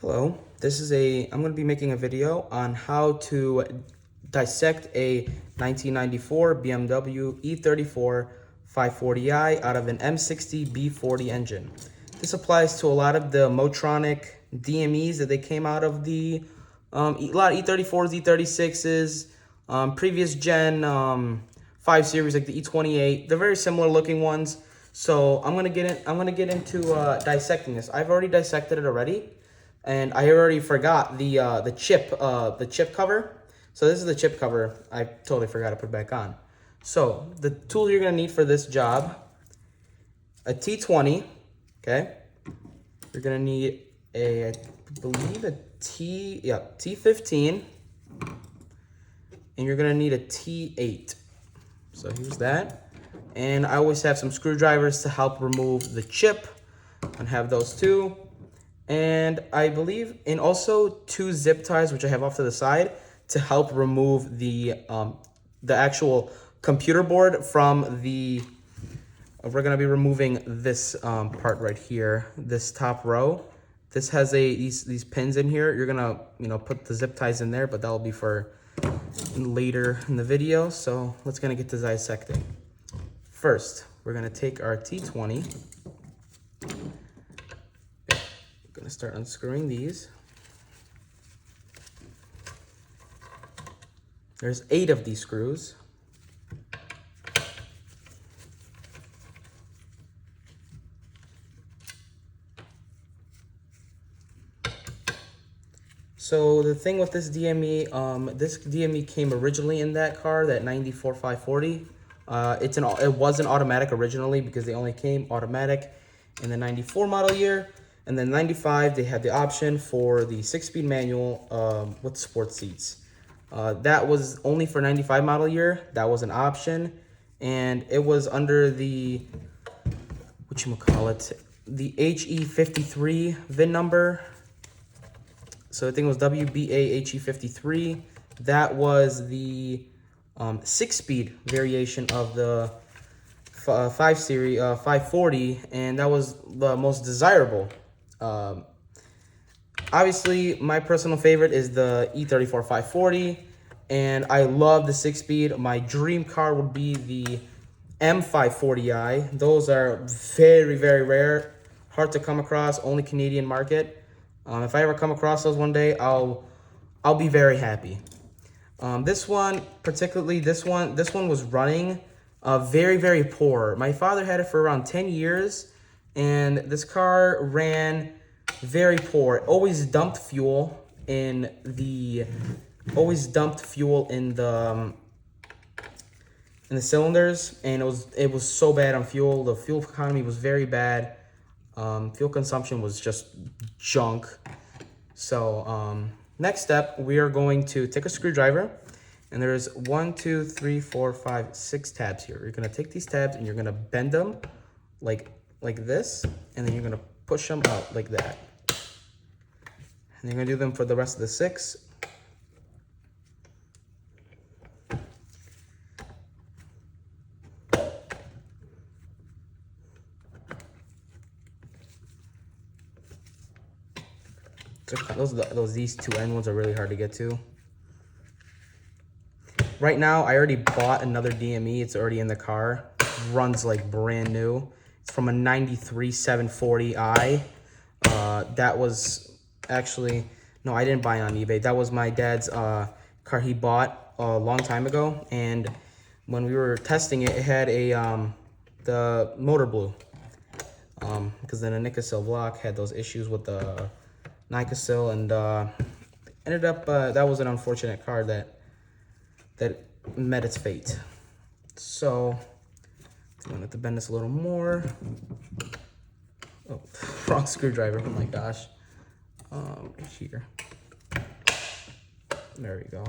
Hello, I'm going to be making a video on how to dissect a 1994 BMW E34 540i out of an M60 B40 engine. This applies to a lot of the Motronic DMEs that they came out of a lot of E34s, E36s, previous gen 5 series like the E28. They're very similar looking ones. So I'm gonna get into dissecting this. I've already dissected it already. And I already forgot the chip cover. So this is the chip cover. I totally forgot to put back on. So the tool you're gonna need for this job, a T20, okay? You're gonna need I believe a T15, and you're gonna need a T8. So here's that. And I always have some screwdrivers to help remove the chip, and have those too. And I believe, and also 2 zip ties, which I have off to the side, to help remove the actual computer board from the. We're gonna be removing this part right here, this top row. This has these pins in here. You're gonna put the zip ties in there, but that'll be for later in the video. So let's get to dissecting. First, we're gonna take our T20. Gonna start unscrewing these. There's 8 of these screws. So the thing with this DME came originally in that car, that 94 540. It wasn't automatic originally because they only came automatic in the 94 model year. And then 95, they had the option for the 6-speed manual with sports seats. That was only for 95 model year. That was an option. And it was under the, the HE53 VIN number. So I think it was WBA HE53. That was the 6-speed variation of the 5 series 540, and that was the most desirable. Obviously, my personal favorite is the E34 540, and I love the 6-speed. My dream car would be the M540i. Those are very, very rare, hard to come across, only Canadian market. If I ever come across those one day, I'll be very happy. This one, particularly this one was running very, very poor. My father had it for around 10 years, and this car ran very poor. It always dumped fuel in the cylinders, and it was so bad on fuel. The fuel economy was very bad. Fuel consumption was just junk. So next step, we are going to take a screwdriver, and there's 1, 2, 3, 4, 5, 6 tabs here. You're gonna take these tabs and you're gonna bend them like this, and then you're gonna push them out like that. And you're gonna do them for the rest of the 6. These 2 end ones are really hard to get to. Right now, I already bought another DME. It's already in the car. It runs like brand new. It's from a 93 740i. That was actually, no, I didn't buy it on eBay. That was my dad's car he bought a long time ago. And when we were testing it, it had the motor blew. Because then a Nicosil block had those issues with the Nicosil, and ended up that was an unfortunate car that met its fate. So I'm gonna have to bend this a little more. Oh, wrong screwdriver. Oh my gosh. Here. There we go.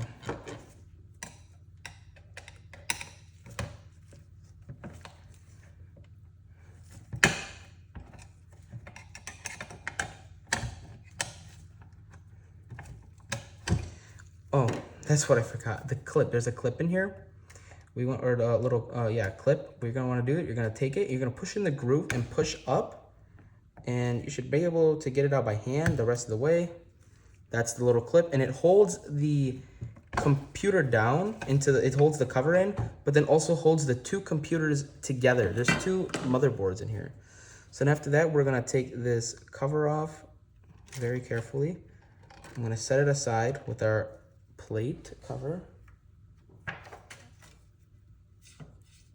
Oh, that's what I forgot. The clip. There's a clip in here. We want, or the little, clip. We're gonna want to do it. You're gonna take it. You're gonna push in the groove and push up, and you should be able to get it out by hand the rest of the way. That's the little clip, and it holds the computer down it holds the cover in, but then also holds the two computers together. There's two motherboards in here. So then after that, we're gonna take this cover off very carefully. I'm gonna set it aside with our plate cover.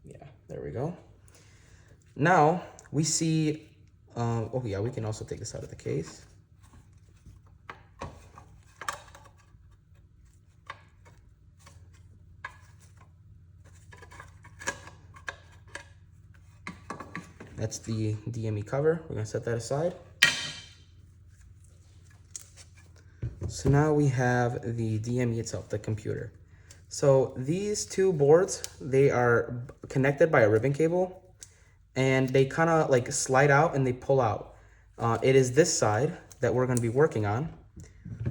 Yeah, there we go. Now we see, oh yeah, we can also take this out of the case. That's the DME cover. We're gonna set that aside. So now we have the DME itself, the computer. So these two boards, they are connected by a ribbon cable, and they kind of like slide out and they pull out. It is this side that we're gonna be working on.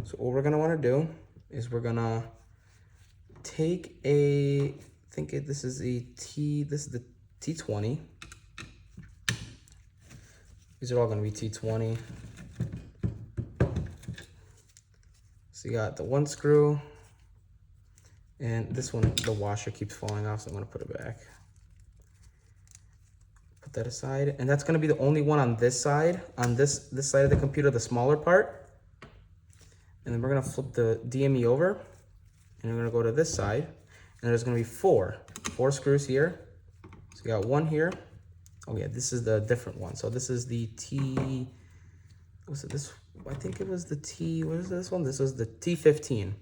So what we're gonna wanna do is we're gonna take this is the T20. These are all gonna be T20. So you got the one screw, and this one, the washer keeps falling off, so I'm gonna put it back. Put that aside, and that's gonna be the only one on this side, this side of the computer, the smaller part. And then we're gonna flip the DME over, and we're gonna go to this side, and there's gonna be four screws here. So you got one here. Oh yeah, this is the different one. So this is the I think it was the T, what is this one? This was the T15.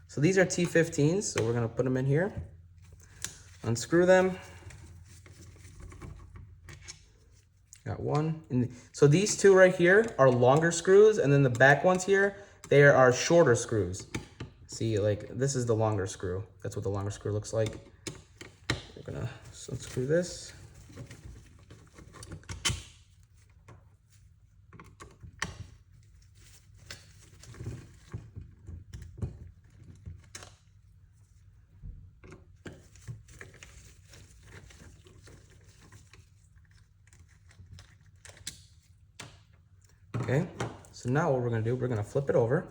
So these are T15s, so we're gonna put them in here. Unscrew them. Got one. And so these two right here are longer screws, and then the back ones here, they are shorter screws. See, like this is the longer screw. That's what the longer screw looks like. We're gonna unscrew this. Okay, so now what we're gonna do, we're gonna flip it over.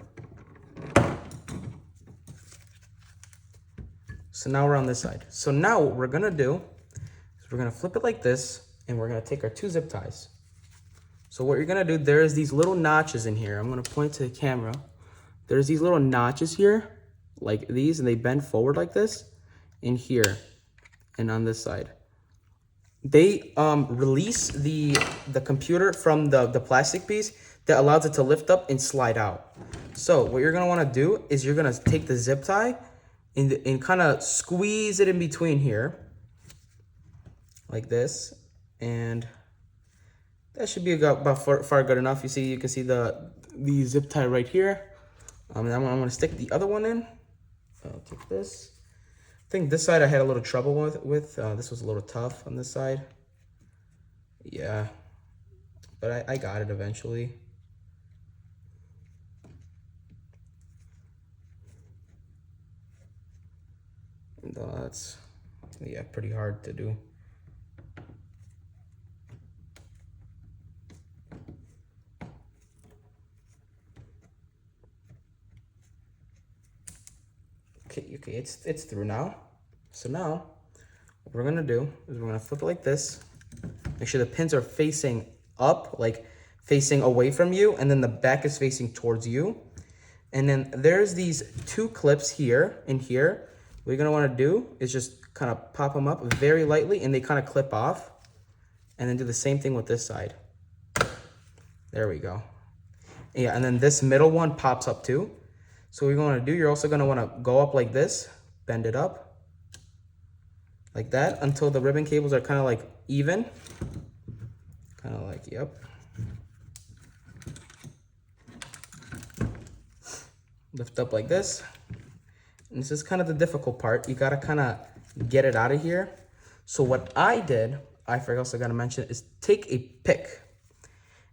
So now we're on this side. So now what we're gonna do is we're gonna flip it like this, and we're gonna take our two zip ties. So what you're gonna do, there's these little notches in here. I'm gonna point to the camera. There's these little notches here, like these, and they bend forward like this, in here, and on this side. They release the computer from the plastic piece that allows it to lift up and slide out. So what you're gonna wanna do is you're gonna take the zip tie and kind of squeeze it in between here, like this, and that should be about far good enough. You can see the zip tie right here. And I'm gonna stick the other one in. I'll take this. I think this side I had a little trouble with. This was a little tough on this side. Yeah, but I got it eventually. And that's, yeah, pretty hard to do. Okay, it's through now. So now, what we're gonna do is we're gonna flip it like this. Make sure the pins are facing up, like facing away from you, and then the back is facing towards you. And then there's these two clips here and here. What you're gonna wanna do is just kind of pop them up very lightly, and they kind of clip off. And then do the same thing with this side. There we go. Yeah, and then this middle one pops up too. So what you're gonna do, you're also gonna wanna go up like this, bend it up, like that, until the ribbon cables are kind of like even. Kind of like, yep. Lift up like this. And this is kind of the difficult part. You gotta kind of get it out of here. So what I did, I also gotta mention, is take a pick.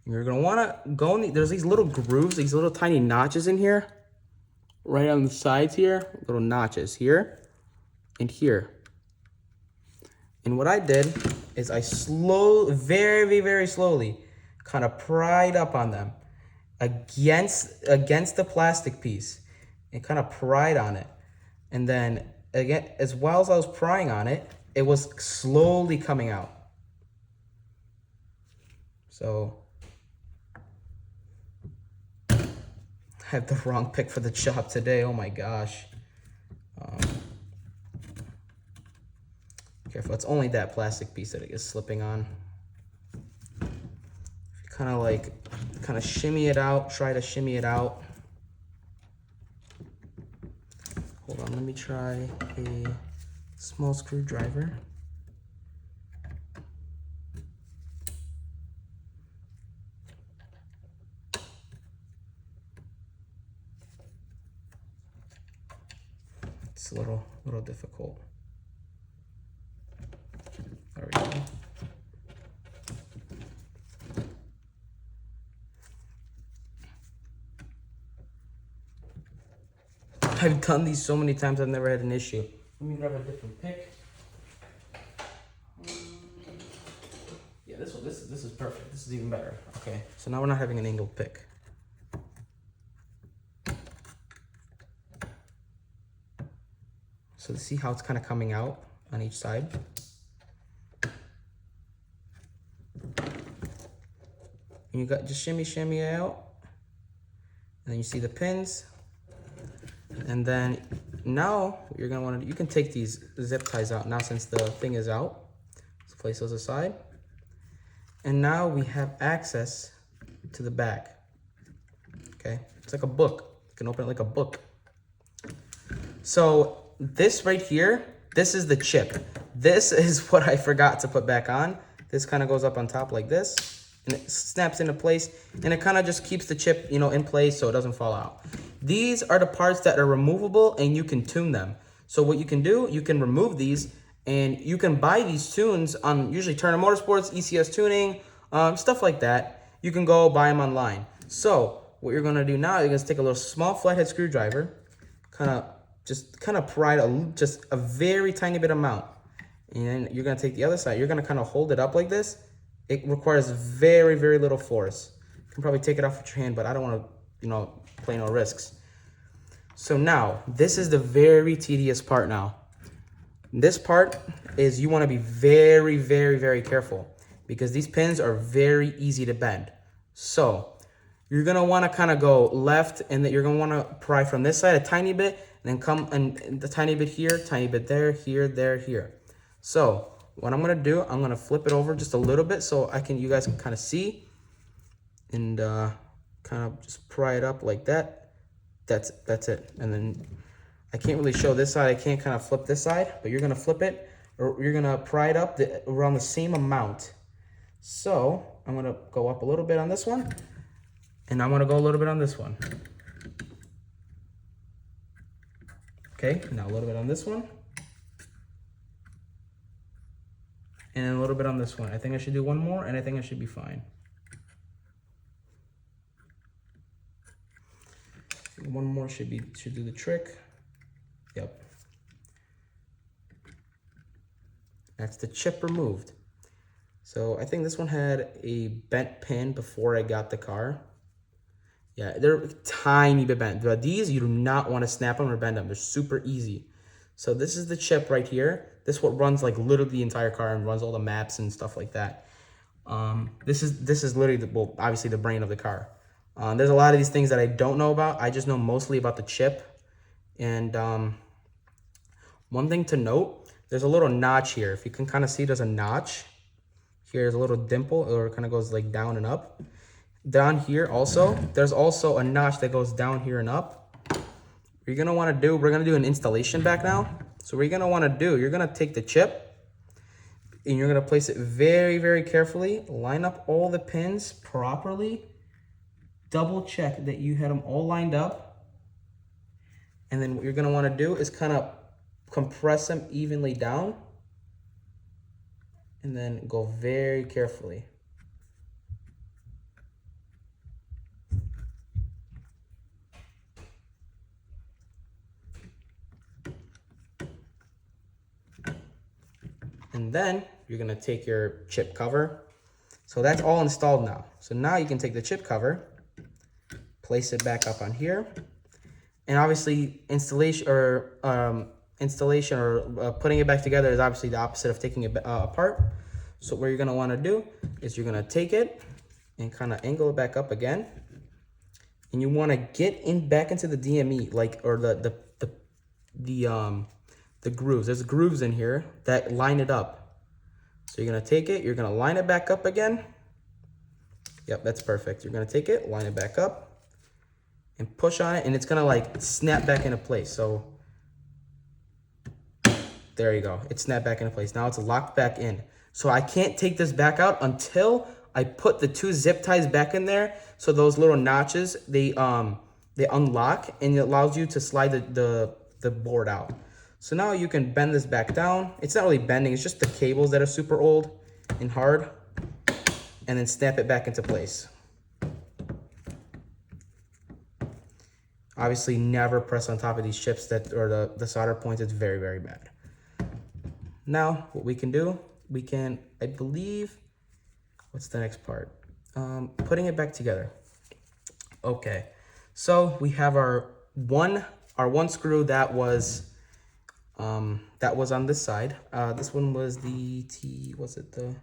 And you're gonna wanna go in there's these little grooves, these little tiny notches in here. Right on the sides here, little notches here and here. And what I did is I very, very slowly kind of pried up on them. against the plastic piece and kind of pried on it. And then again, as well as I was prying on it, it was slowly coming out. So I have the wrong pick for the job today. Oh my gosh. Careful, it's only that plastic piece that it is slipping on. Kind of shimmy it out, try to shimmy it out. Hold on, let me try a small screwdriver. It's a little difficult. There we go. I've done these so many times, I've never had an issue. Let me grab a different pick. Yeah, this is perfect. This is even better. Okay, so now we're not having an angled pick. So see how it's kind of coming out on each side? And you got just shimmy out. And then you see the pins. And then now you're gonna want to, you can take these zip ties out now since the thing is out. Let's place those aside. And now we have access to the back. Okay, it's like a book. You can open it like a book. So this right here, this is the chip. This is what I forgot to put back on. This kind of goes up on top like this, and it snaps into place, and it kind of just keeps the chip, you know, in place so it doesn't fall out. These are the parts that are removable, and you can tune them. So what you can do, you can remove these, and you can buy these tunes on usually Turner Motorsports, ECS Tuning, stuff like that. You can go buy them online. So what you're gonna do now, you're gonna take a little small flathead screwdriver, kind of pry just a very tiny bit amount, and you're gonna take the other side. You're gonna kind of hold it up like this. It requires very, very little force. You can probably take it off with your hand, but I don't want to, you know, play no risks. So now, this is the very tedious part now. This part is you want to be very, very, very careful because these pins are very easy to bend. So you're going to want to kind of go left, and that you're going to want to pry from this side a tiny bit, and then come and the tiny bit here, tiny bit there, here, there, here. So what I'm going to do, I'm going to flip it over just a little bit so you guys can kind of see, and kind of just pry it up like that. That's it. And then I can't really show this side. I can't kind of flip this side, but you're going to flip it, or you're going to pry it up around the same amount. So I'm going to go up a little bit on this one, and I'm going to go a little bit on this one. Okay, now a little bit on this one. And a little bit on this one. I think I should do one more, and I think I should be fine. One more should do the trick. Yep. That's the chip removed. So I think this one had a bent pin before I got the car. Yeah, they're tiny bit bent. But these, you do not want to snap them or bend them. They're super easy. So this is the chip right here. This is what runs like literally the entire car and runs all the maps and stuff like that. This is literally well, obviously the brain of the car. There's a lot of these things that I don't know about. I just know mostly about the chip. And one thing to note, there's a little notch here. If you can kind of see, there's a notch. Here's a little dimple, or it kind of goes like down and up. Down here also, there's also a notch that goes down here and up. What you're gonna want to do, we're gonna do an installation back now. So what you're gonna want to do, you're gonna take the chip, and you're gonna place it very, very carefully. Line up all the pins properly. Double check that you had them all lined up. And then what you're gonna wanna do is kind of compress them evenly down, and then go very carefully. And then you're gonna take your chip cover. So that's all installed now. So now you can take the chip cover, place it back up on here. And obviously installation or putting it back together is obviously the opposite of taking it apart. So what you're gonna wanna do is you're gonna take it and kind of angle it back up again. And you wanna get back into the DME, or the grooves. There's grooves in here that line it up. So you're gonna take it, you're gonna line it back up again. Yep, that's perfect. You're gonna take it, line it back up, and push on it, and it's gonna like snap back into place. So there you go. It snapped back into place. Now it's locked back in. So I can't take this back out until I put the 2 zip ties back in there. So those little notches, they unlock, and it allows you to slide the board out. So now you can bend this back down. It's not really bending, it's just the cables that are super old and hard, and then snap it back into place. Obviously, never press on top of these chips or the solder points. It's very, very bad. Now, what we can do, I believe, what's the next part? Putting it back together. Okay, so we have our one screw that was on this side. This one was the it was the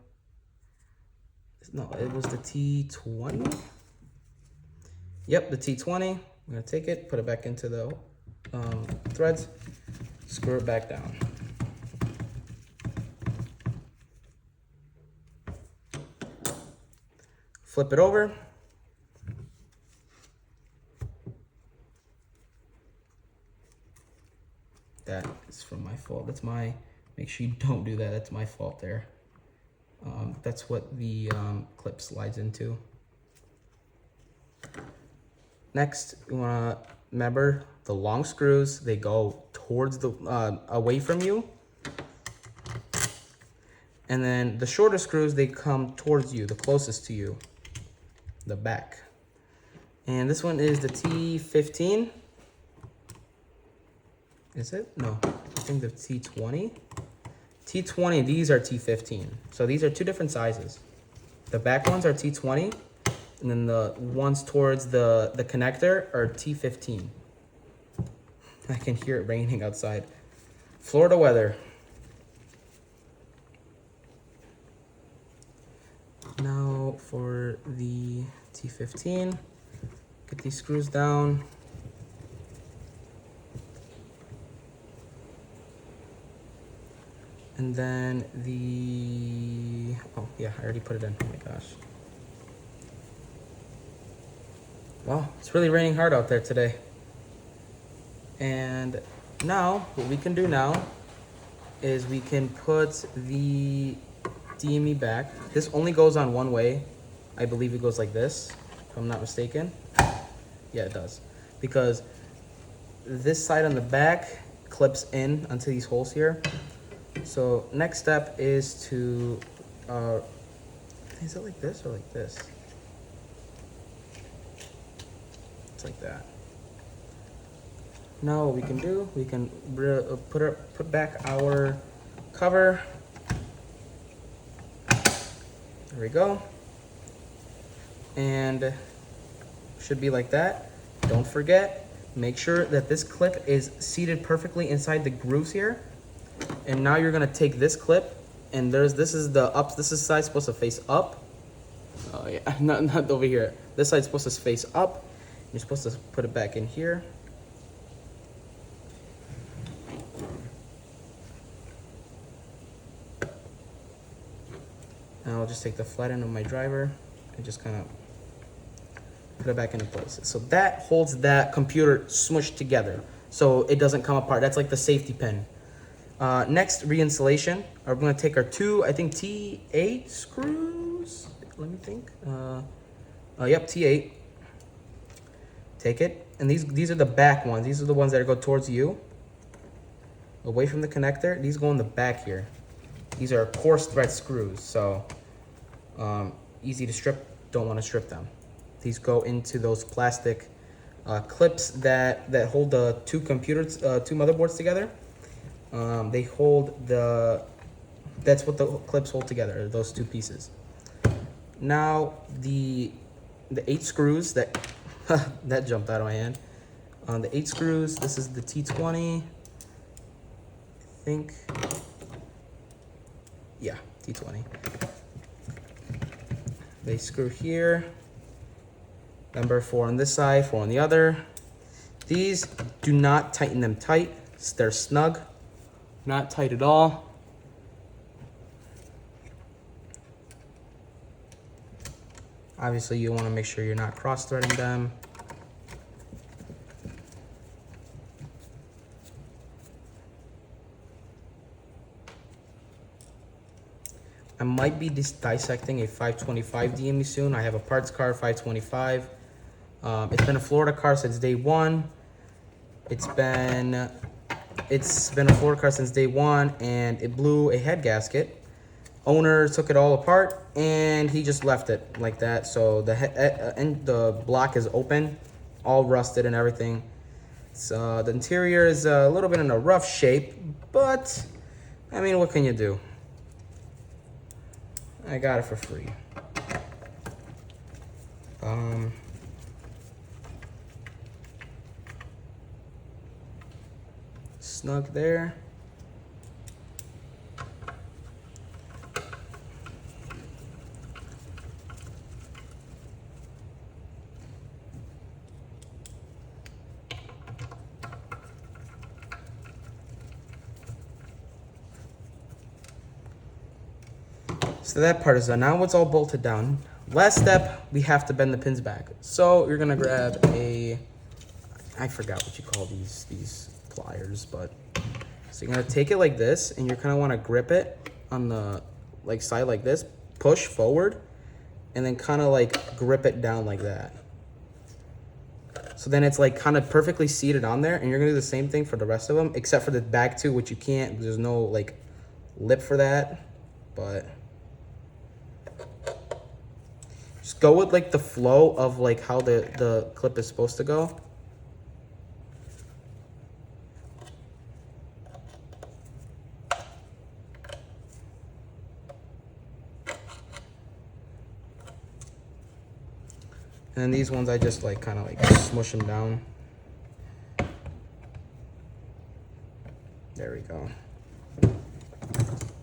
T20. Yep, the T20. I'm gonna take it, put it back into the threads, screw it back down. Flip it over. That is from my fault. Make sure you don't do that. That's my fault there. That's what the clip slides into. Next, you wanna remember the long screws, they go towards away from you. And then the shorter screws, they come towards you, the closest to you, the back. And this one is the T15. Is it? No, I think the T20. T20, these are T15. So these are 2 different sizes. The back ones are T20, and then the ones towards the connector are T15. I can hear it raining outside. Florida weather. Now for the T15, get these screws down. And then oh yeah, I already put it in, oh my gosh. Well, it's really raining hard out there today. And now, what we can do now is we can put the DME back. This only goes on one way. I believe it goes like this, if I'm not mistaken. Yeah, it does. Because this side on the back clips in onto these holes here. So next step is to, is it like this or like this? It's like that. Now what we can do, we can put back our cover. There we go. And should be like that. Don't forget, make sure that this clip is seated perfectly inside the grooves here. And now you're gonna take this clip, and this is the side supposed to face up. Oh yeah, not over here. This side's supposed to face up. You're supposed to put it back in here. And I'll just take the flat end of my driver and just kind of put it back into place. So that holds that computer smushed together so it doesn't come apart. That's like the safety pin. Next, reinstallation. We're going to take our 2, I think, T8 screws. Let me think. Yep, T8. Take it. And these are the back ones. These are the ones that go towards you. Away from the connector. These go in the back here. These are coarse thread screws. So, easy to strip. Don't want to strip them. These go into those plastic clips that hold the 2 motherboards together. They hold that's what the clips hold together, those 2 pieces. Now the 8 screws that That jumped out of my hand. On the 8 screws, this is the T20. I think. Yeah, T20. They screw here. Number 4 on this side, 4 on the other. These, do not tighten them tight. They're snug. Not tight at all. Obviously, you want to make sure you're not cross-threading them. I might be dissecting a 525 DME soon. I have a parts car, 525. It's been a Florida car since day one. It's been a Florida car since day one, and it blew a head gasket. Owner took it all apart, and he just left it like that. So the block is open, all rusted and everything. So the interior is a little bit in a rough shape, but I mean, what can you do? I got it for free. Snug there. So that part is done. Now it's all bolted down. Last step, we have to bend the pins back. So you're gonna grab I forgot what you call these pliers, but so you're gonna take it like this, and you're gonna want to grip it on the side like this, push forward, and then kind of like grip it down like that. So then it's like kind of perfectly seated on there, and you're gonna do the same thing for the rest of them, except for the back two, which you can't. There's no like lip for that, but. Just go with like the flow of like how the clip is supposed to go. And then these ones I just like kind of like smush them down. There we go.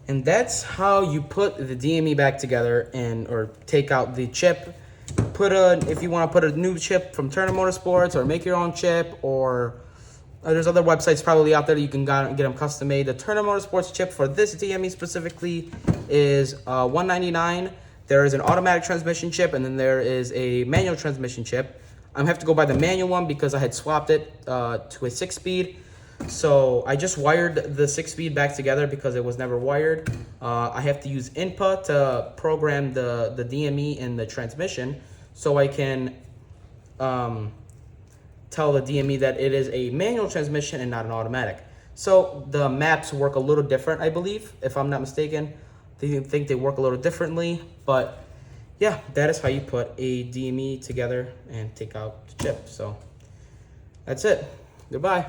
And that's how you put the DME back together or take out the chip. If you want to put a new chip from Turner Motorsports, or make your own chip, or there's other websites probably out there that you can get them custom made. The Turner Motorsports chip for this DME specifically is $199. There is an automatic transmission chip, and then there is a manual transmission chip. I'm gonna have to go buy the manual one because I had swapped it to a 6-speed. So I just wired the 6-speed back together because it was never wired. I have to use input to program the DME in the transmission, so I can tell the DME that it is a manual transmission and not an automatic. So the maps work a little different, I believe, if I'm not mistaken. They think they work a little differently, but yeah, that is how you put a DME together and take out the chip. So that's it. Goodbye.